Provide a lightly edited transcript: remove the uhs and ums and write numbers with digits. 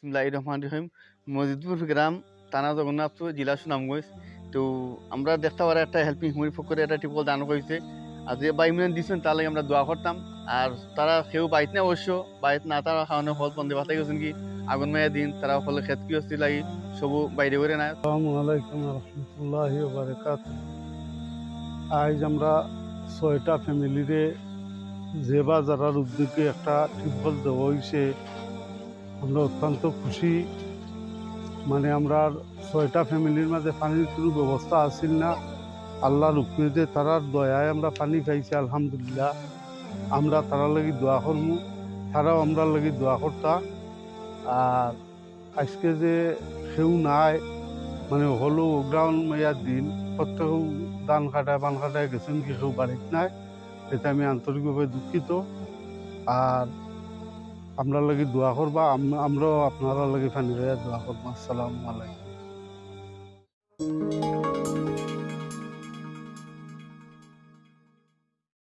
বিসমিল্লাহির রহমানির রহিম। মজিদপুর গ্রাম, থানা জগন্নাথপুর, জেলা সুনামগঞ্জ। তো আমরা দেখতে পারা একটা হেল্পিং হিউম্যানিটির পক্ষ করে একটা টিপল দান হয়েছে। আর যে বাই মিলিয়ন দিচ্ছেন তার লাগে আমরা দোয়া করতাম। আর তারা কেউ বাইত না অবশ্য, বাইত না তারা খাওয়ানো ফল বন্ধে ভাতাই গেছেন কি আগুন মায়া দিন তারা ফলে খেত কি হচ্ছে লাগি সবু বাইরে করে না। আসসালামু আলাইকুম রহমতুল্লাহি বারাকাতুহু। আজ আমরা ৬টা ফ্যামিলিরে যে বা যারার উদ্যোগে একটা টিউবওয়েল দেওয়া হয়েছে, আমরা অত্যন্ত খুশি। মানে আমরা ৬টা ফ্যামিলির মাঝে পানির কোনো ব্যবস্থা আসিল না, আল্লাহর হুকুমে তারার দয়ায় আমরা পানি পাইছি আলহামদুলিল্লাহ। আমরা তারার লাগি দোয়া করবো, তারাও আমরা লাগি দোয়া করতা। আর আজকে যে কেউ নাই, মানে হলো গ্রাউন্ড মাইয়ার দিন, প্রত্যেক ধান কাটায় পান কাটায় গেছেন কি কেউ বাড়িতে নাই, এটা আমি আন্তরিকভাবে দুঃখিত। আর আমরা লাগি দোয়া করবা, আমরাও আপনারা লাগি ফানি দোয়া করবো। আসসালামু আলাইকুম।